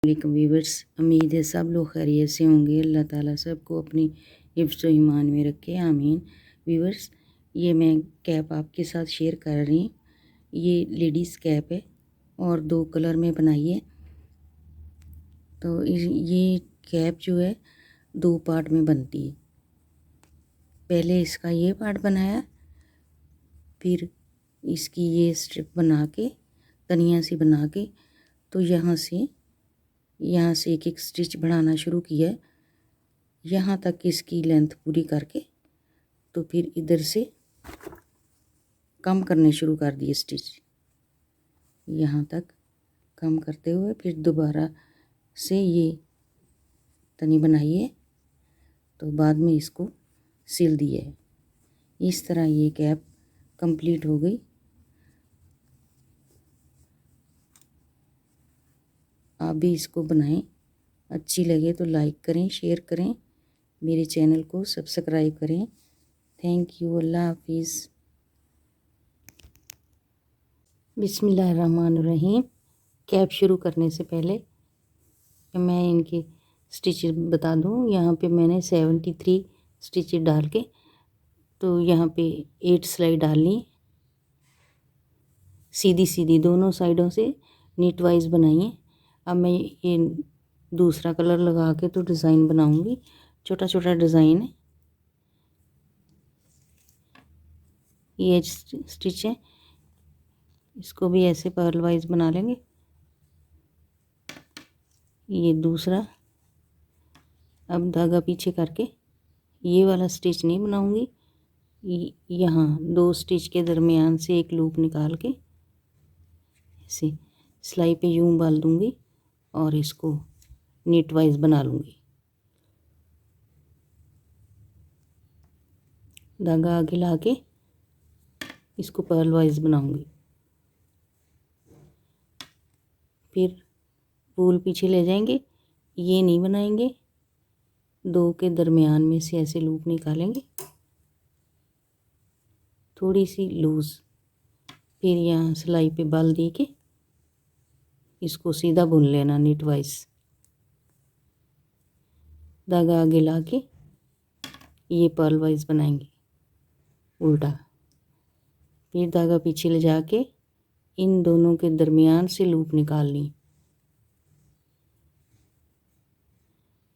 वालेकुम वीवर्स, उम्मीद है सब लोग खैरियत से होंगे। अल्लाह ताला सबको अपनी हिफ्ज़ व ईमान में रखे, आमीन। वीवर्स, ये मैं कैप आपके साथ शेयर कर रही हूँ। ये लेडीज़ कैप है और 2 कलर में बनाई है। तो ये कैप जो है 2 पार्ट में बनती है। पहले इसका ये पार्ट बनाया, फिर इसकी ये स्ट्रिप बना के तनिया सी बना के तो यहाँ से एक एक स्टिच बढ़ाना शुरू किया, यहाँ तक इसकी लेंथ पूरी करके तो फिर इधर से कम करने शुरू कर दिए स्टिच। यहाँ तक कम करते हुए फिर दोबारा से ये तनी बनाई है, तो बाद में इसको सिल दिया है। इस तरह ये कैप कंप्लीट हो गई। आप भी इसको बनाएं, अच्छी लगे तो लाइक करें, शेयर करें, मेरे चैनल को सब्सक्राइब करें। Thank you. अल्लाह हाफिज़। बिस्मिल्लाहिर्रहमानिर्रहीम। कैप शुरू करने से पहले मैं इनके स्टिचेस बता दूं। यहाँ पे मैंने 73 स्टिचेस डाल के तो यहाँ पे 8 सिलाई डालनी, सीधी सीधी दोनों साइडों से नीट वाइज बनाई है। अब मैं ये दूसरा कलर लगा के तो डिज़ाइन बनाऊंगी, छोटा छोटा डिज़ाइन है। ये स्टिच है, इसको भी ऐसे पर्ल वाइज बना लेंगे। ये दूसरा, अब धागा पीछे करके ये वाला स्टिच नहीं बनाऊंगी, यहाँ 2 स्टिच के दरमियान से एक लूप निकाल के ऐसे सिलाई पे यूं बाल दूंगी और इसको नीट वाइज बना लूँगी। धागा आगे ला के इसको पर्ल वाइज बनाऊंगी। फिर फूल पीछे ले जाएंगे, ये नहीं बनाएंगे, 2 के दरमियान में से ऐसे लूप निकालेंगे थोड़ी सी लूज़। फिर यहाँ सिलाई पे बाल दे के इसको सीधा बुन लेना नीट वाइज। धागा आगे ला के ये पर्ल वाइज बनाएंगे उल्टा। फिर धागा पीछे ले जाके इन दोनों के दरमियान से लूप निकालनी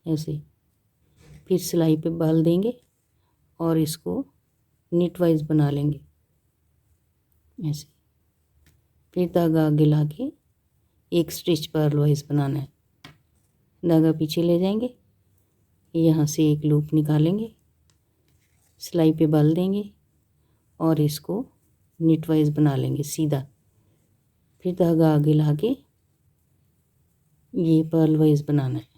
ऐसे। फिर सिलाई पे बाल देंगे और इसको नीट वाइज बना लेंगे ऐसे। फिर धागा आगे ला के एक स्टिच पर्ल वाइज बनाना है। धागा पीछे ले जाएंगे, यहाँ से एक लूप निकालेंगे, सिलाई पे बाल देंगे और इसको नीट वाइज बना लेंगे सीधा। फिर धागा आगे ला के ये पर्ल वाइज बनाना है।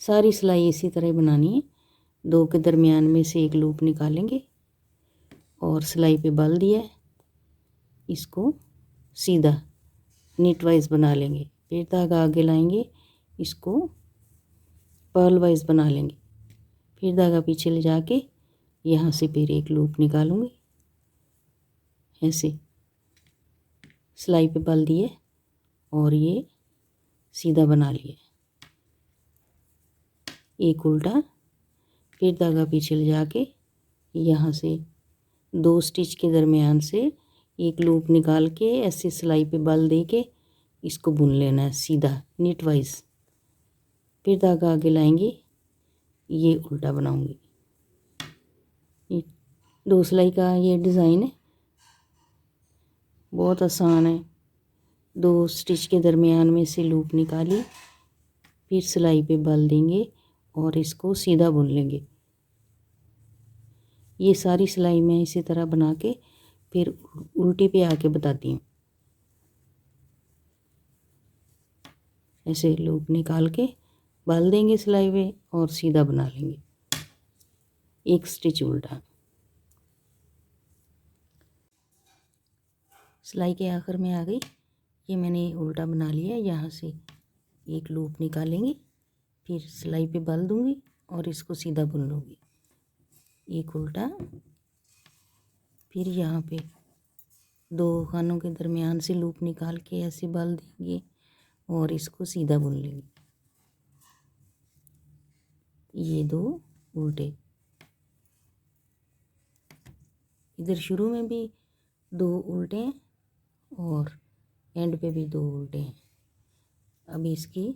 सारी सिलाई इसी तरह बनानी है। 2 के दरमियान में से एक लूप निकालेंगे और सिलाई पे बाल दिया है, इसको सीधा नीट वाइज बना लेंगे। फिर धागा आगे लाएंगे, इसको पर्ल वाइज बना लेंगे। फिर धागा पीछे ले जाके यहाँ से फिर एक लूप निकालूंगी ऐसे, सिलाई पे बाल दिए और ये सीधा बना लिया एक उल्टा। फिर धागा पीछे ले जाके यहाँ से 2 स्टिच के दरमियान से एक लूप निकाल के ऐसे सिलाई पे बाल दे के इसको बुन लेना है सीधा नीट वाइज। फिर धागा आगे लाएंगे, ये उल्टा बनाऊंगी। ये 2 सिलाई का ये डिज़ाइन है, बहुत आसान है। 2 स्टिच के दरमियान में से लूप निकाली, फिर सिलाई पे बाल देंगे और इसको सीधा बुन लेंगे। ये सारी सिलाई मैं इसी तरह बना के फिर उल्टी पे आके बताती हूँ। ऐसे लूप निकाल के बाल देंगे सिलाई पे और सीधा बना लेंगे एक स्टिच उल्टा। सिलाई के आखिर में आ गई, ये मैंने उल्टा बना लिया। यहाँ से एक लूप निकालेंगे, फिर सिलाई पे बाल दूंगी और इसको सीधा बुन लूँगी एक उल्टा। फिर यहाँ पे 2 खानों के दरमियान से लूप निकाल के ऐसे बाल देंगे और इसको सीधा बुन लेंगे। ये 2 उल्टे, इधर शुरू में भी 2 उल्टे हैं और एंड पे भी 2 उल्टे हैं। अब इसकी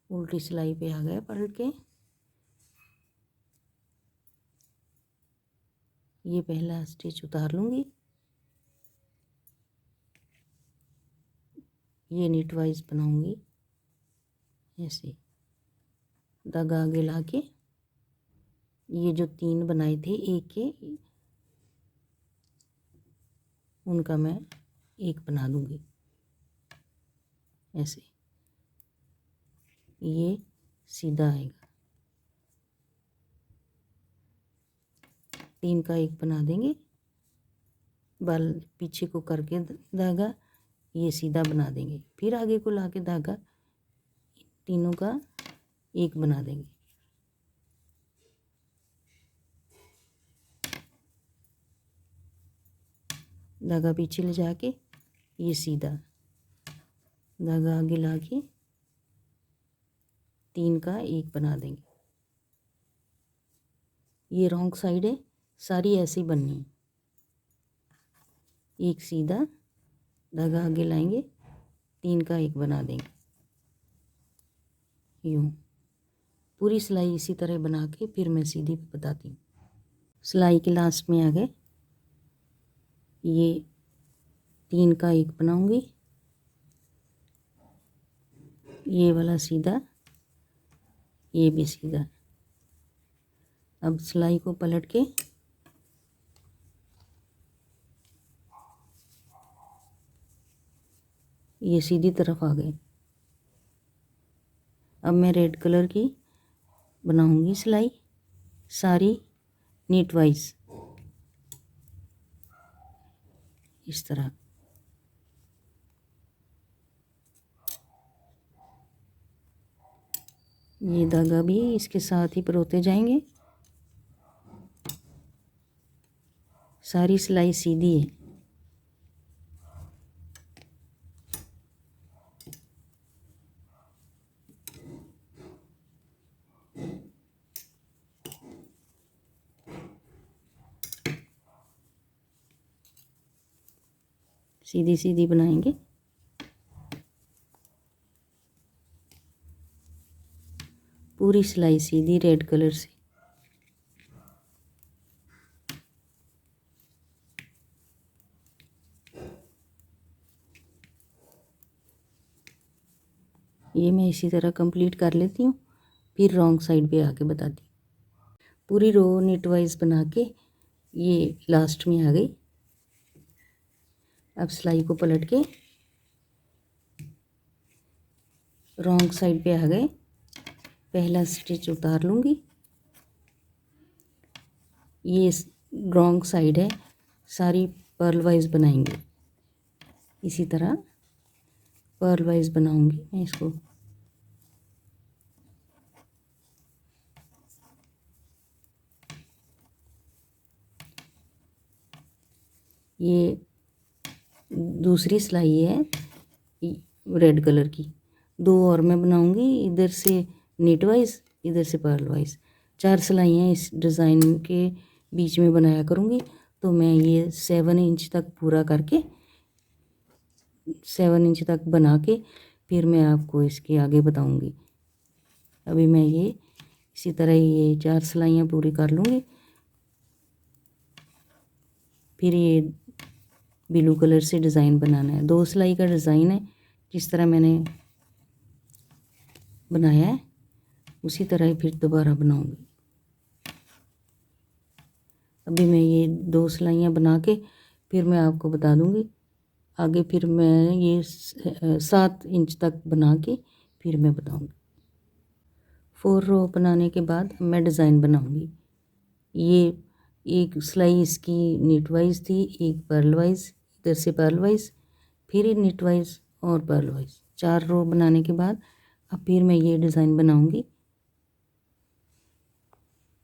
उल्टी सिलाई पे आ गए पलट के। ये पहला स्टिच उतार लूँगी, ये नीट वाइज बनाऊँगी ऐसे। धागा आगे लाके ये जो 3 बनाए थे एक के, उनका मैं एक बना दूँगी ऐसे। ये सीधा आएगा, 3 का एक बना देंगे, बाल पीछे को करके धागा ये सीधा बना देंगे, फिर आगे को लाके धागा तीनों का एक बना देंगे। धागा पीछे ले जाके ये सीधा, धागा आगे लाके 3 का एक बना देंगे। ये रॉन्ग साइड है, सारी ऐसी बननी है। एक सीधा, धागा आगे लाएंगे, 3 का एक बना देंगे। यूँ पूरी सिलाई इसी तरह बना के फिर मैं सीधी बताती हूँ। सिलाई के लास्ट में आ गए, ये 3 का एक बनाऊंगी, ये वाला सीधा, ये भी सीधा। अब सिलाई को पलट के ये सीधी तरफ आ गए। अब मैं रेड कलर की बनाऊंगी सिलाई सारी नीट वाइज इस तरह। ये धागा भी इसके साथ ही परोते जाएंगे। सारी सिलाई सीधी है। सीधी सीधी बनाएंगे। पूरी सिलाई सीधी रेड कलर से। ये मैं इसी तरह कंप्लीट कर लेती हूँ, फिर रॉन्ग साइड पे आके बताती हूँ। पूरी रो नीट वाइज बना के ये लास्ट में आ गई। अब सिलाई को पलट के रॉन्ग साइड पे आ गए, पहला स्टिच उतार लूँगी। ये रॉन्ग साइड है, सारी पर्ल वाइज बनाएंगे। इसी तरह पर्ल वाइज बनाऊंगी मैं इसको। ये दूसरी सिलाई है रेड कलर की, 2 और मैं बनाऊंगी, इधर से नीट वाइज, इधर से पर्ल वाइज। 4 सिलाइयाँ इस डिज़ाइन के बीच में बनाया करूँगी। तो मैं ये 7 इंच तक पूरा करके 7 इंच तक बना के फिर मैं आपको इसके आगे बताऊँगी। अभी मैं ये इसी तरह ये 4 सिलाइयाँ पूरी कर लूँगी। फिर ये ब्लू कलर से डिज़ाइन बनाना है। 2 सिलाई का डिज़ाइन है, जिस तरह मैंने बनाया है उसी तरह ही फिर दोबारा बनाऊंगी। अभी मैं ये 2 सिलाइयाँ बना के फिर मैं आपको बता दूंगी आगे। फिर मैं ये 7 इंच तक बना के फिर मैं बताऊंगी। 4 रो बनाने के बाद मैं डिज़ाइन बनाऊंगी। ये एक सिलाई इसकी नीट वाइज थी, एक पर्ल वाइज, इधर से पर्ल वाइज, फिर नीट वाइज और पर्ल वाइज। 4 रो बनाने के बाद अब फिर मैं ये डिज़ाइन बनाऊंगी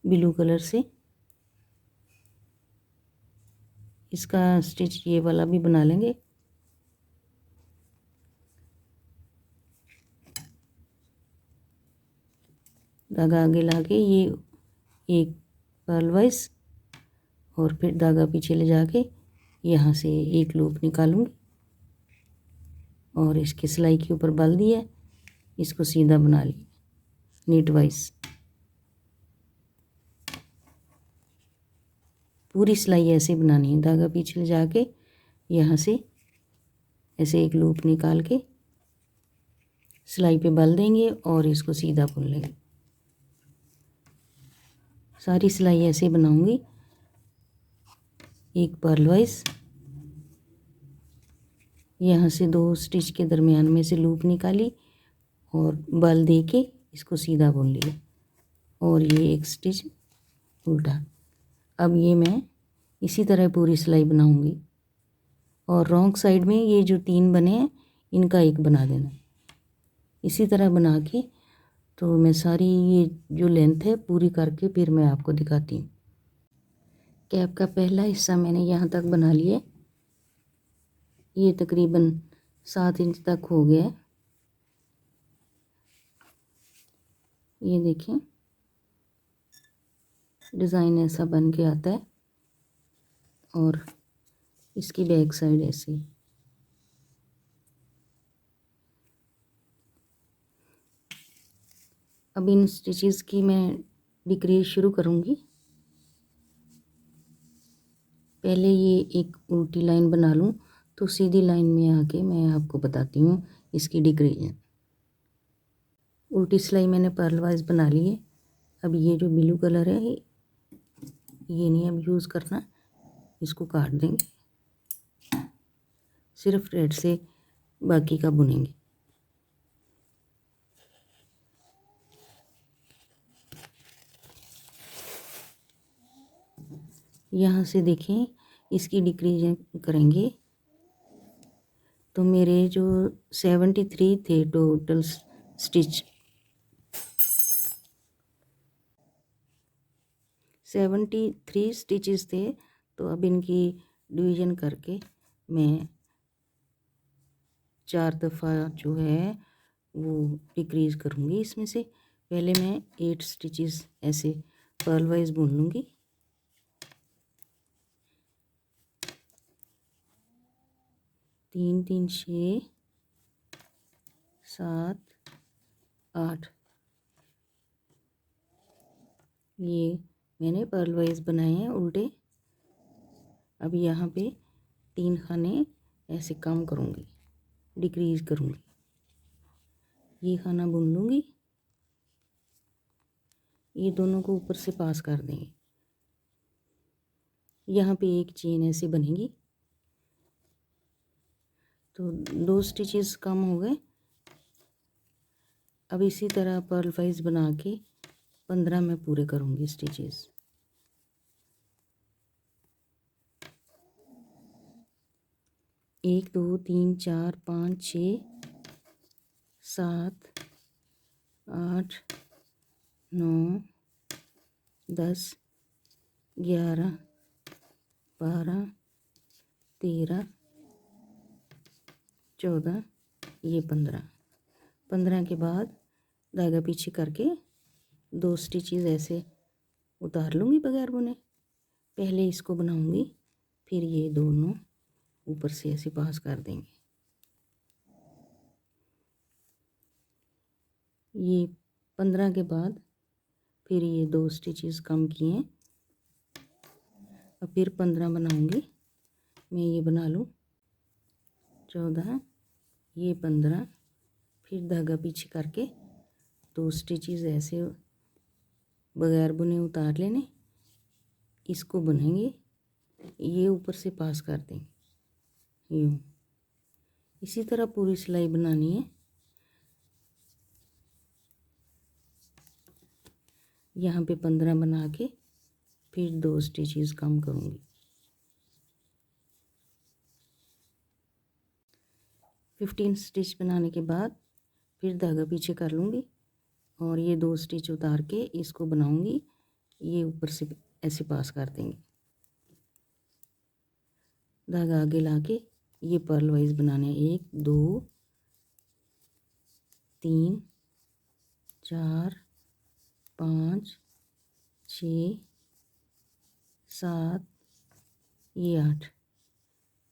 ब्लू कलर से। इसका स्टिच ये वाला भी बना लेंगे। धागा आगे लाके ये एक पर्ल वाइज और फिर धागा पीछे ले जाके यहाँ से एक लूप निकालूंगी और इसके सिलाई के ऊपर बल दिया, इसको सीधा बना लिया नीट वाइज। पूरी सिलाई ऐसे बनानी है, धागा पीछे ले जाके यहाँ से ऐसे एक लूप निकाल के सिलाई पे बल देंगे और इसको सीधा बुन लेंगे। सारी सिलाई ऐसे बनाऊंगी, एक पर्ल वाइज, यहाँ से 2 स्टिच के दरमियान में से लूप निकाली और बल दे के इसको सीधा बुन लिया और ये एक स्टिच उल्टा। अब ये मैं इसी तरह पूरी सिलाई बनाऊंगी और रॉन्ग साइड में ये जो 3 बने हैं इनका एक बना देना। इसी तरह बना के तो मैं सारी ये जो लेंथ है पूरी करके फिर मैं आपको दिखाती हूँ। कैप का पहला हिस्सा मैंने यहाँ तक बना लिया, ये तकरीबन 7 इंच तक हो गया है। ये देखें डिज़ाइन ऐसा बन के आता है और इसकी बैक साइड ऐसी। अब इन स्टिचेस की मैं डिक्रीज शुरू करूँगी। पहले ये एक उल्टी लाइन बना लूँ तो सीधी लाइन में आके मैं आपको बताती हूँ इसकी डिक्रीज। उल्टी सिलाई मैंने पर्ल वाइज बना ली है। अब ये जो ब्लू कलर है ये नहीं अब यूज़ करना, इसको काट देंगे, सिर्फ थ्रेड से बाकी का बुनेंगे। यहाँ से देखें इसकी डिक्रीज करेंगे तो मेरे जो 73 थे टोटल स्टिच, 73 स्टिचेस थे। तो अब इनकी डिवीज़न करके मैं 4 दफ़ा जो है वो डिक्रीज़ करूँगी। इसमें से पहले मैं 8 स्टिचेस ऐसे पर्ल वाइज बुन लूँगी। 3 3 6 7 8 ये मैंने पर्ल वाइज बनाए हैं उल्टे। अब यहाँ पे 3 खाने ऐसे कम करूँगी, डिक्रीज करूँगी, ये खाना बुन लूँगी, ये दोनों को ऊपर से पास कर देंगे। यहाँ पे एक चेन ऐसे बनेगी तो 2 स्टिचेस कम हो गए। अब इसी तरह पर्ल वाइज बना के 15 मैं पूरे करूँगी स्टिचेस। एक 2 3 4 5 6 7 8 9 10 11 12 13 14 ये 15 के बाद धागा पीछे करके 2 स्टिचेस ऐसे उतार लूँगी बगैर बुने। पहले इसको बनाऊँगी फिर ये दोनों ऊपर से ऐसे पास कर देंगे। ये 15 के बाद फिर ये 2 स्टिचेस कम किए, अब फिर 15 बनाऊँगी। मैं ये बना लूँ 14, ये 15, फिर धागा पीछे करके 2 स्टिचेस ऐसे बगैर बुने उतार लेने, इसको बुनेंगे, ये ऊपर से पास कर देंगे यूँ। इसी तरह पूरी सिलाई बनानी है। यहाँ पे 15 बना के फिर 2 स्टिचेस कम करूँगी। 15 स्टिच बनाने के बाद फिर धागा पीछे कर लूँगी और ये 2 स्टिच उतार के इसको बनाऊँगी, ये ऊपर से ऐसे पास कर देंगे। धागा आगे लाके ये पर्ल वाइज बनाने 1 2 3 4 5 6 7 ये 8,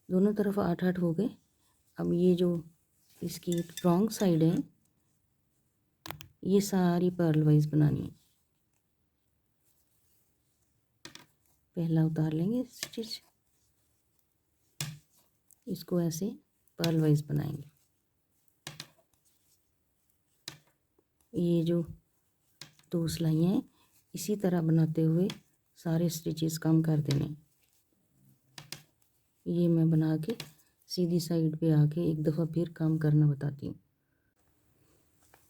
दोनों तरफ 8 8 हो गए। अब ये जो इसकी रॉन्ग साइड है ये सारी पर्ल वाइज बनानी है। पहला उतार लेंगे स्टिच, इसको ऐसे पर्ल वाइज बनाएंगे। ये जो 2 सिलाइयाँ हैं इसी तरह बनाते हुए सारे स्टिचेस कम कर देने। ये मैं बना के सीधी साइड पे आके एक दफ़ा फिर काम करना बताती हूँ।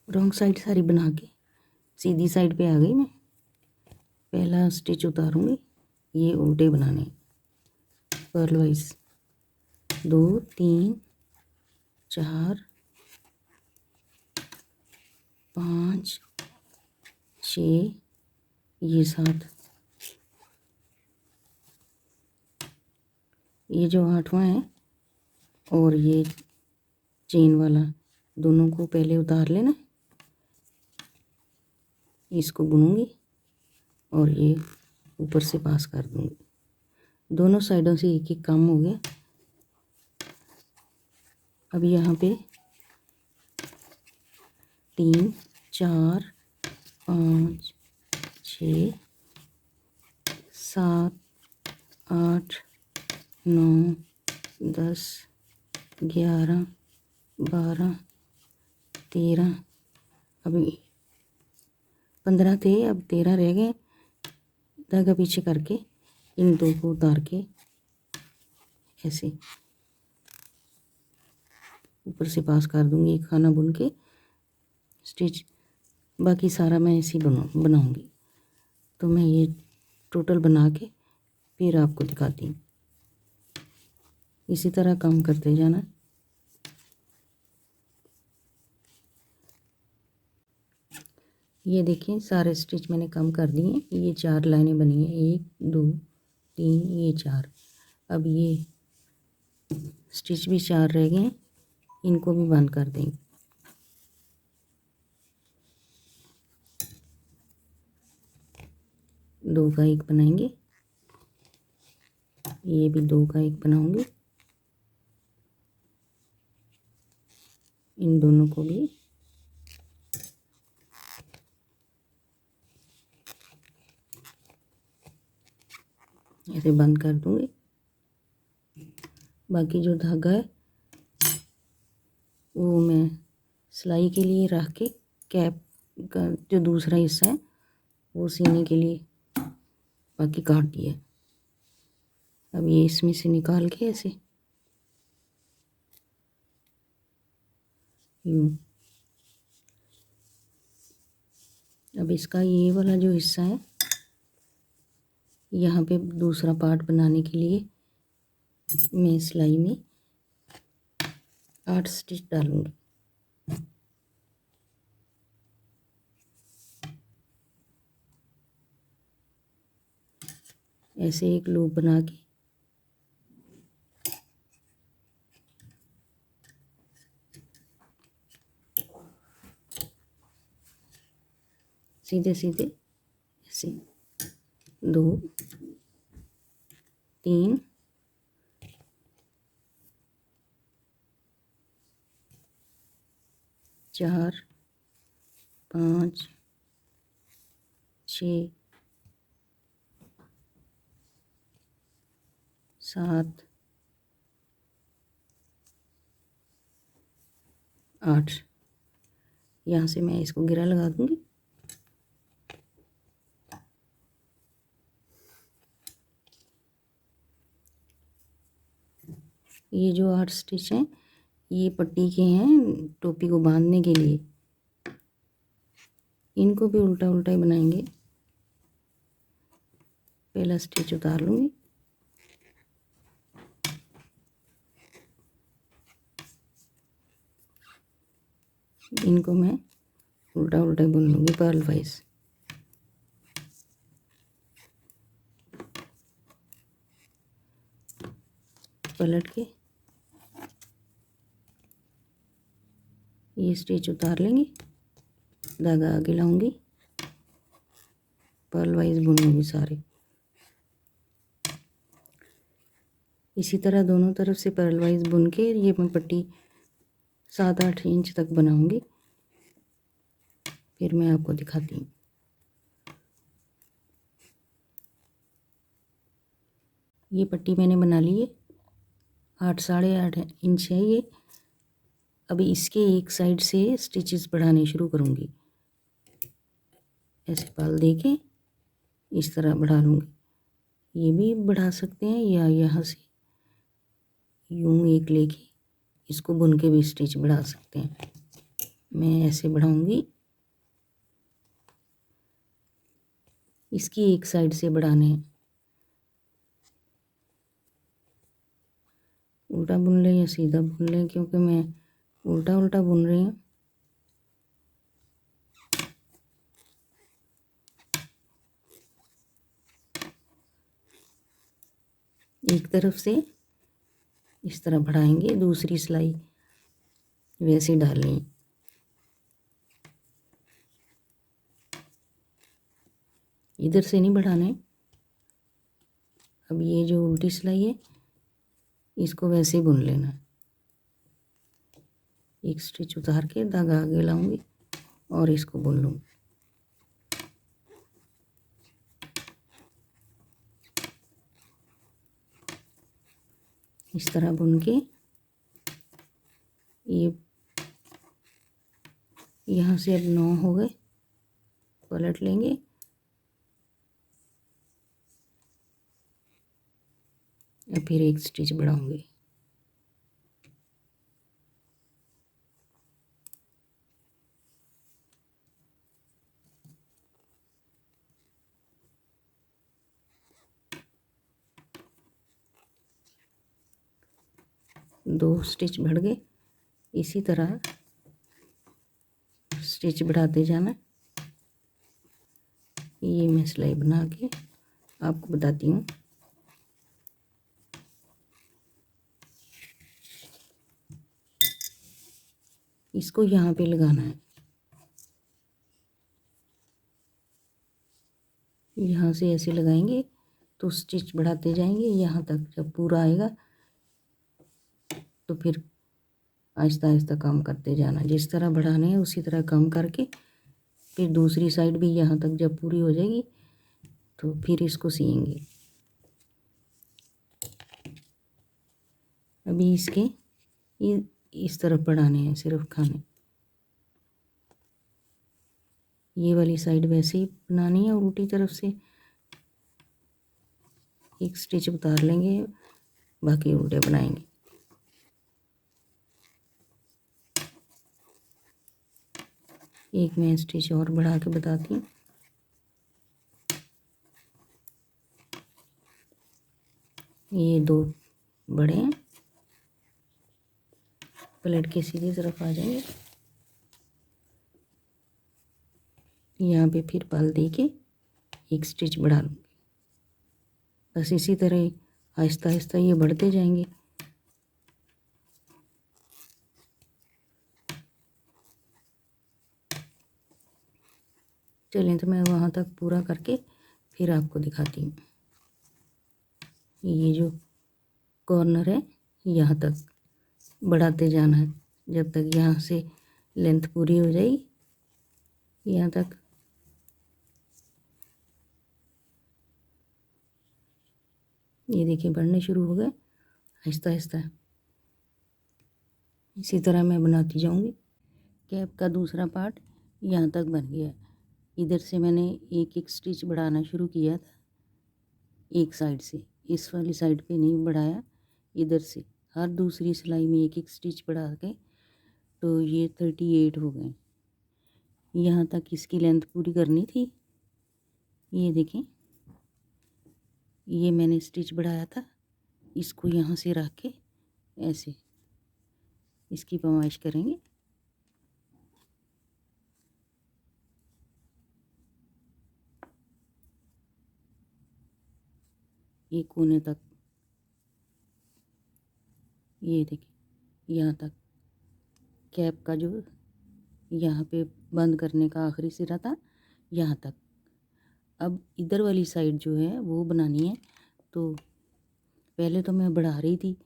रॉन्ग साइड सारी बना के सीधी साइड पे आ गई मैं। पहला स्टिच उतारूँगी, ये उल्टे बनाने पर्ल वाइज 2 3 4 5 6 ये 7, ये जो 8वां है और ये चेन वाला दोनों को पहले उतार लेना। इसको बुनूंगी और ये ऊपर से पास कर दूंगी। दोनों साइडों से एक एक काम हो गया। अब यहाँ पे 3 4 5 6 7 8 9 10 11 12 13, अभी 15 थे, अब 13 रह गए। धागा पीछे करके इन 2 को उतार के ऐसे ऊपर से पास कर दूंगी, एक खाना बुन के स्टिच। बाकी सारा मैं ऐसे ही बनाऊंगी। तो मैं ये टोटल बना के फिर आपको दिखाती हूँ। इसी तरह काम करते जाना। ये देखिए सारे स्टिच मैंने कम कर दिए। ये 4 लाइनें बनी हैं, 1 2 3 ये 4। अब ये स्टिच भी 4 रह गए हैं, इनको भी बंद कर देंगे। दो का एक बनाएंगे, ये भी 2 का एक बनाऊंगी। इन दोनों को भी ऐसे बंद कर दूंगी। बाकी जो धागा है वो मैं सिलाई के लिए रख के कैप का जो दूसरा हिस्सा है वो सीने के लिए बाकी काट दिया। अब ये इसमें से निकाल के ऐसे यूँ। अब इसका ये वाला जो हिस्सा है यहाँ पे दूसरा पार्ट बनाने के लिए मैं सिलाई में 8 स्टिच डालूँगी। ऐसे एक लूप बना के सीधे सीधे ऐसे 2 3 4 5 6 7 8। यहाँ से मैं इसको गिरा लगा दूँगी। ये जो 8 स्टिच हैं ये पट्टी के हैं टोपी को बांधने के लिए। इनको भी उल्टा उल्टा ही बनाएंगे। पहला स्टिच उतार लूँगी, इनको मैं उल्टा उल्टा बुन लूँगी पर्ल वाइज। पलट के ये स्टिच उतार लेंगे, धागा आगे लाऊंगी, पर्ल वाइज बुनूंगी सारे। इसी तरह दोनों तरफ से पर्ल वाइज बुन के ये मैं पट्टी 7-8 इंच तक बनाऊंगी, फिर मैं आपको दिखाती हूँ। ये पट्टी मैंने बना ली है, 8 साढ़े 8 इंच है ये। अभी इसके एक साइड से स्टिचेस बढ़ाने शुरू करूँगी। ऐसे पाल दे के इस तरह बढ़ा लूँगी। ये भी बढ़ा सकते हैं या यहाँ से यूँ एक लेके इसको बुन के भी स्टिच बढ़ा सकते हैं। मैं ऐसे बढ़ाऊँगी, इसकी एक साइड से बढ़ाने हैं। उल्टा बुन लें या सीधा बुन लें, क्योंकि मैं उल्टा उल्टा बुन रही हूँ। एक तरफ से इस तरह बढ़ाएंगे, दूसरी सिलाई वैसे डालनी। इधर से नहीं बढ़ाने। अब ये जो उल्टी सिलाई है इसको वैसे ही बुन लेना। एक स्टिच उतार के धागा आगे लाऊंगी और इसको बुन लूँगी। इस तरह बुन के ये यहाँ से अब 9 हो गए, पलट लेंगे। और फिर एक स्टिच बढ़ाऊंगी। दो स्टिच बढ़ गए। इसी तरह स्टिच बढ़ाते जाना। ये मैं सिलाई बना के आपको बताती हूँ। इसको यहाँ पे लगाना है, यहाँ से ऐसे लगाएंगे तो स्टिच बढ़ाते जाएंगे यहाँ तक। जब पूरा आएगा तो फिर आहिस्ता आहिस्ता काम करते जाना। जिस तरह बढ़ाने हैं उसी तरह काम करके फिर दूसरी साइड भी यहाँ तक जब पूरी हो जाएगी तो फिर इसको सिएंगे। अभी इसके ये इस तरफ बढ़ाने हैं सिर्फ खाने। ये वाली साइड वैसे ही बनानी है और उल्टी तरफ से एक स्टिच उतार लेंगे, बाकी उल्टे बनाएंगे। एक मैं स्टिच और बढ़ा के बताती हूँ। ये दो बड़े हैं, पलट के सीधी तरफ आ जाएंगे। यहाँ पे फिर पाल दे के एक स्टिच बढ़ा लूँगी। बस इसी तरह आहिस्ता आहिस्ता ये बढ़ते जाएंगे। चलें तो मैं वहाँ तक पूरा करके फिर आपको दिखाती हूँ। ये जो कॉर्नर है यहाँ तक बढ़ाते जाना है जब तक यहाँ से लेंथ पूरी हो जाएगी। यहाँ तक ये देखिए बढ़ने शुरू हो गए आहिस्ता आहिस्ता। इसी तरह मैं बनाती जाऊँगी। कैप का दूसरा पार्ट यहाँ तक बन गया है। इधर से मैंने एक एक स्टिच बढ़ाना शुरू किया था एक साइड से, इस वाली साइड पे नहीं बढ़ाया। इधर से हर दूसरी सिलाई में एक एक स्टिच बढ़ा के तो ये 38 हो गए। यहाँ तक इसकी लेंथ पूरी करनी थी। ये देखें, ये मैंने स्टिच बढ़ाया था, इसको यहाँ से रख के ऐसे इसकी पैमाइश करेंगे। ये कोने तक, ये देखिए यहाँ तक कैप का जो यहाँ पे बंद करने का आखिरी सिरा था यहाँ तक। अब इधर वाली साइड जो है वो बनानी है, तो पहले तो मैं बढ़ा रही थी,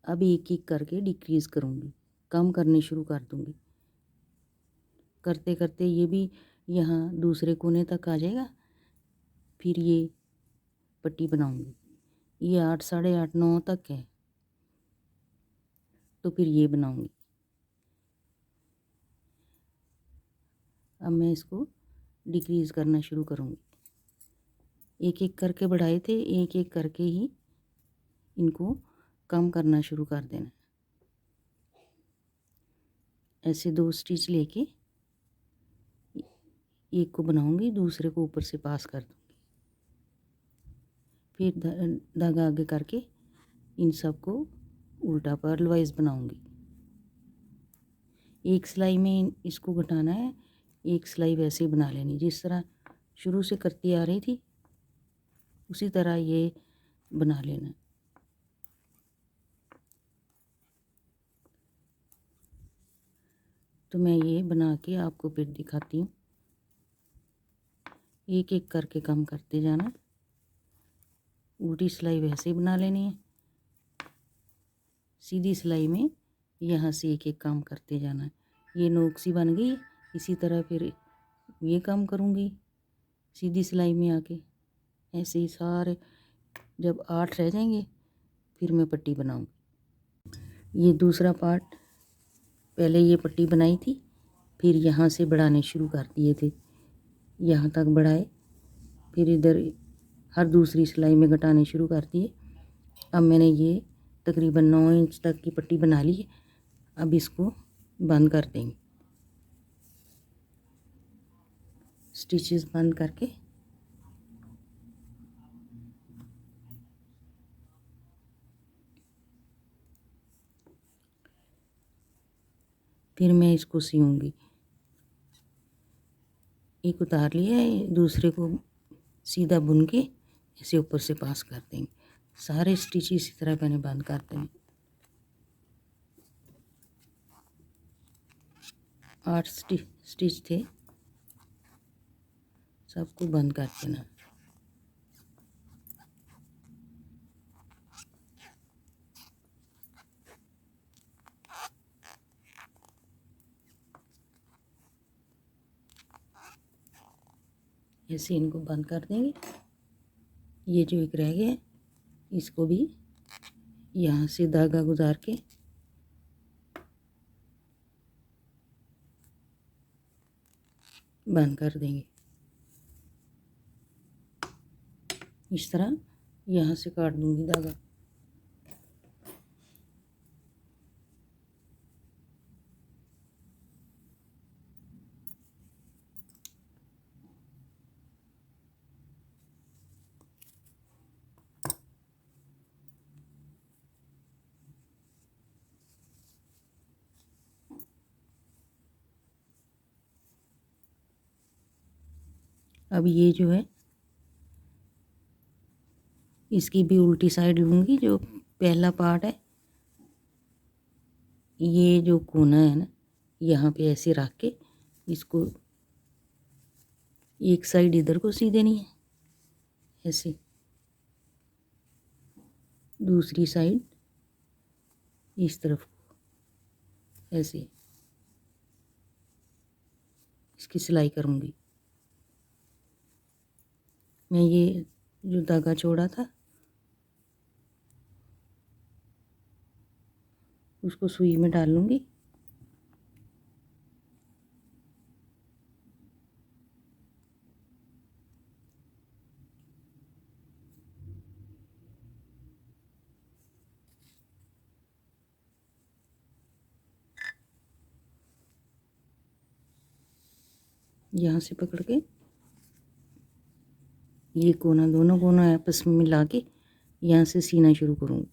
अब एक एक करके डिक्रीज़ करूँगी, कम करने शुरू कर दूँगी। करते करते ये भी यहाँ दूसरे कोने तक आ जाएगा। फिर ये पट्टी बनाऊँगी, ये 8 साढ़े 8 9 तक है, तो फिर ये बनाऊँगी। अब मैं इसको डिक्रीज़ करना शुरू करूँगी। एक एक करके बढ़ाए थे, एक एक करके ही इनको कम करना शुरू कर देना। ऐसे 2 स्टिच लेके एक को बनाऊँगी, दूसरे को ऊपर से पास कर दूँगी। फिर धागा आगे करके इन सब को उल्टा पर्ल वाइज बनाऊँगी। एक सिलाई में इसको घटाना है, एक सिलाई वैसे ही बना लेनी, जिस तरह शुरू से करती आ रही थी उसी तरह ये बना लेना। तो मैं ये बना के आपको फिर दिखाती हूँ। एक एक करके कम करते जाना, उल्टी सिलाई वैसे ही बना लेनी है, सीधी सिलाई में यहाँ से एक एक काम करते जाना है। ये नोक सी बन गई, इसी तरह फिर ये काम करूँगी सीधी सिलाई में आके। ऐसे ही सारे जब 8 रह जाएंगे फिर मैं पट्टी बनाऊँगी। ये दूसरा पार्ट, पहले ये पट्टी बनाई थी, फिर यहाँ से बढ़ाने शुरू कर दिए थे, यहाँ तक बढ़ाए, फिर इधर हर दूसरी सिलाई में घटाने शुरू कर दिए। अब मैंने ये तकरीबन 9 इंच तक की पट्टी बना ली है। अब इसको बंद कर देंगे, स्टिचेस बंद करके फिर मैं इसको सियूँगी। एक उतार लिया है, दूसरे को सीधा बुन के ऐसे ऊपर से पास कर देंगे। सारे स्टिच इसी तरह मैंने बंद कर देंगे। 8 स्टिच थे, सबको बंद कर देना। ऐसे इनको बंद कर देंगे। ये जो एक रह गया है इसको भी यहाँ से धागा गुजार के बंद कर देंगे। इस तरह यहाँ से काट दूंगी धागा। अब ये जो है इसकी भी उल्टी साइड लूँगी। जो पहला पार्ट है, ये जो कोना है ना, यहाँ पे ऐसे रख के इसको एक साइड इधर को सी देनी है, ऐसे दूसरी साइड इस तरफ को ऐसे इसकी सिलाई करूँगी। मैं ये जो धागा छोड़ा था उसको सुई में डाल लूँगी। यहाँ से पकड़ के ये कोना, दोनों कोना आपस में मिला के यहाँ से सीना शुरू करूँगी।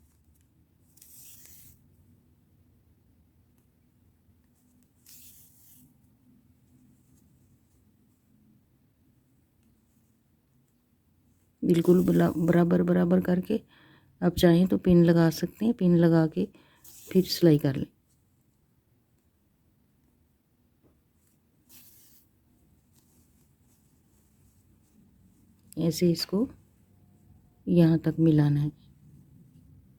बिल्कुल बराबर बराबर करके। आप चाहें तो पिन लगा सकते हैं, पिन लगा के फिर सिलाई कर लें। ऐसे इसको यहाँ तक मिलाना है।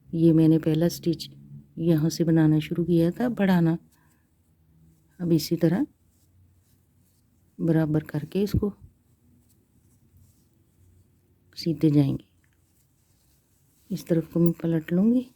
ये मैंने पहला स्टिच यहाँ से बनाना शुरू किया था, बढ़ाना। अब इसी तरह बराबर करके इसको सीते जाएंगे। इस तरफ को मैं पलट लूँगी।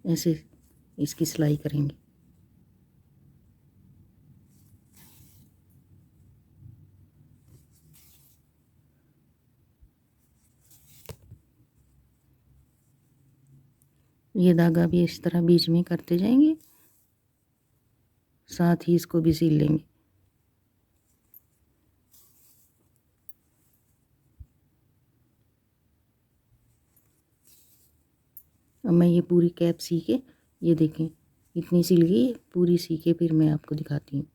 ऐसे इसकी सिलाई करेंगे। ये धागा भी इस तरह बीच में करते जाएंगे, साथ ही इसको भी सिल लेंगे। अब मैं ये पूरी कैप सी के, ये देखें इतनी सिल गई, पूरी सी के फिर मैं आपको दिखाती हूँ।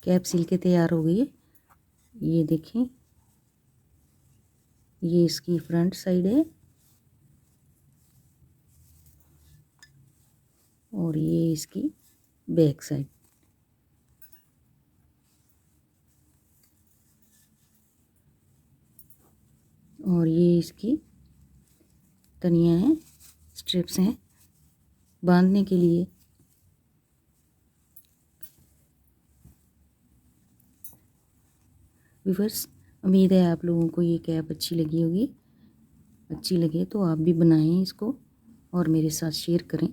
कैप सिल के तैयार हो गई है। ये देखें, ये इसकी फ्रंट साइड है और ये इसकी बैक साइड। और ये इसकी तनियाँ हैं, स्ट्रिप्स हैं बांधने के लिए। व्यूअर्स, उम्मीद है आप लोगों को ये कैप अच्छी लगी होगी। अच्छी लगे तो आप भी बनाएं इसको और मेरे साथ शेयर करें।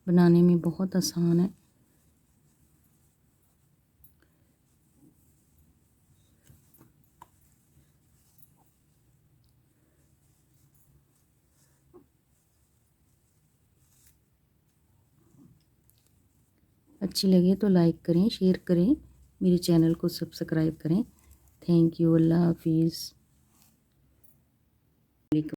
बनाने में बहुत आसान है। अच्छी लगे तो लाइक करें, शेयर करें, मेरे चैनल को सब्सक्राइब करें। Thank you. अल्लाह हाफिज़।